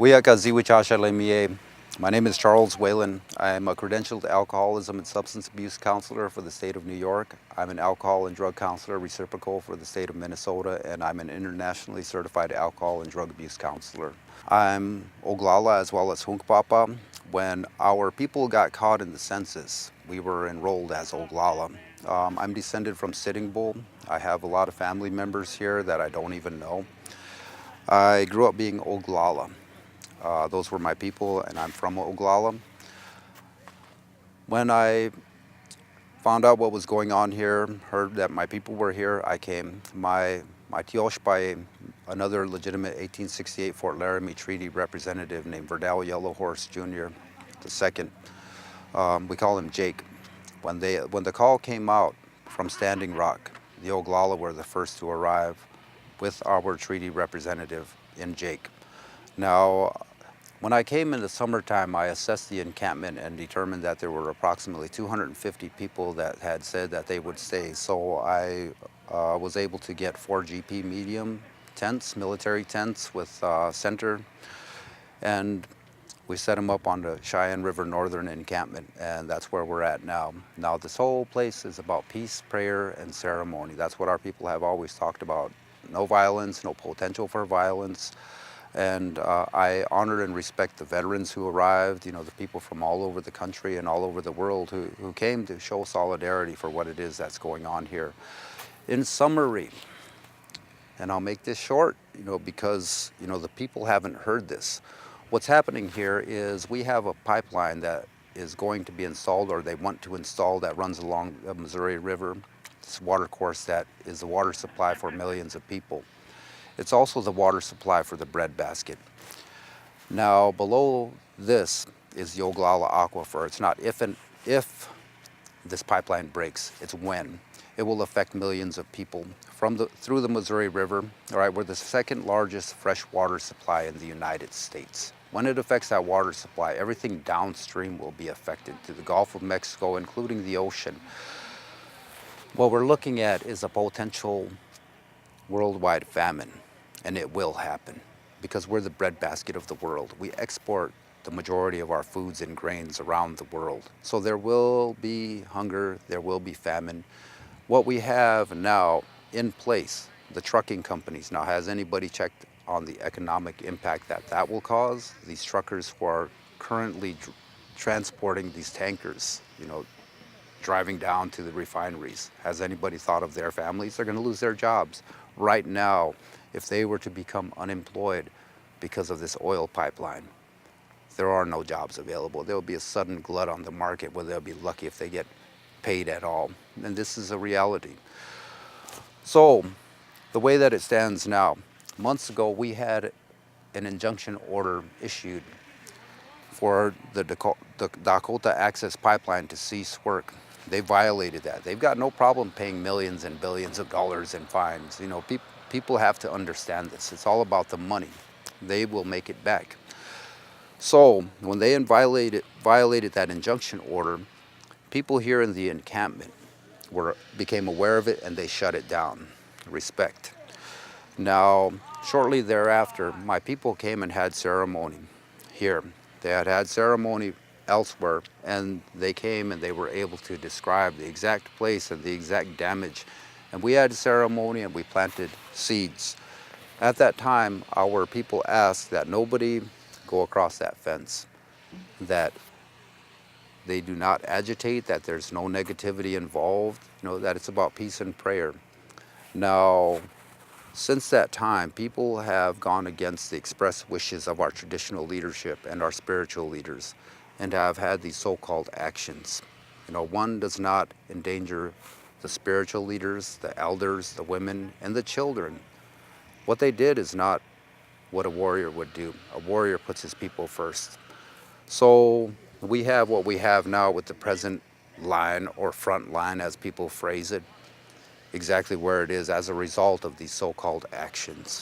Wiakaziwichashalemie. My name is Charles Whalen. I am a credentialed alcoholism and substance abuse counselor for the state of New York. I'm an alcohol and drug counselor reciprocal for the state of Minnesota, and I'm an internationally certified alcohol and drug abuse counselor. I'm Oglala as well as Hunkpapa. When our people got caught in the census, we were enrolled as Oglala. I'm descended from Sitting Bull. I have a lot of family members here that I don't even know. I grew up being Oglala. Those were my people, and I'm from Oglala. When I found out what was going on here, heard that my people were here, I came. My tiosh by another legitimate 1868 Fort Laramie Treaty representative named Verdell Yellow Horse Jr. II. We call him Jake. When the call came out from Standing Rock, the Oglala were the first to arrive with our treaty representative in Jake. Now, when I came in the summertime, I assessed the encampment and determined that there were approximately 250 people that had said that they would stay. So I was able to get 4 GP medium tents, military tents with center, and we set them up on the Cheyenne River Northern encampment, and that's where we're at now. Now, this whole place is about peace, prayer, and ceremony. That's what our people have always talked about. No violence, no potential for violence. And I honor and respect the veterans who arrived, the people from all over the country and all over the world who came to show solidarity for what it is that's going on here. In summary, and I'll make this short, because, the people haven't heard this. What's happening here is we have a pipeline that is going to be installed, or they want to install, that runs along the Missouri River. This water course that is the water supply for millions of people. It's also the water supply for the breadbasket. Now, below this is the Oglala Aquifer. It's not if this pipeline breaks, it's when. It will affect millions of people through the Missouri River. All right, we're the second largest freshwater supply in the United States. When it affects that water supply, everything downstream will be affected to the Gulf of Mexico, including the ocean. What we're looking at is a potential worldwide famine, and it will happen because we're the breadbasket of the world. We export the majority of our foods and grains around the world. So there will be hunger, there will be famine. What we have now in place, the trucking companies. Now, has anybody checked on the economic impact that will cause? These truckers who are currently transporting these tankers, driving down to the refineries. Has anybody thought of their families? They're going to lose their jobs. Right now, if they were to become unemployed because of this oil pipeline, there are no jobs available. There will be a sudden glut on the market where they'll be lucky if they get paid at all. And this is a reality. So, the way that it stands now, months ago we had an injunction order issued for the Dakota Access Pipeline to cease work. They violated that. They've got no problem paying millions and billions of dollars in fines. People have to understand this. It's all about the money. They will make it back. So when they violated that injunction order, people here in the encampment became aware of it and they shut it down. Respect. Now, shortly thereafter, my people came and had ceremony here. They had ceremony elsewhere, and they came and they were able to describe the exact place and the exact damage. And we had a ceremony and we planted seeds. At that time, our people asked that nobody go across that fence, that they do not agitate, that there's no negativity involved, that it's about peace and prayer. Now, since that time, people have gone against the express wishes of our traditional leadership and our spiritual leaders and have had these so-called actions. One does not endanger the spiritual leaders, the elders, the women, and the children. What they did is not what a warrior would do. A warrior puts his people first. So we have what we have now with the present line, or front line as people phrase it, exactly where it is as a result of these so-called actions.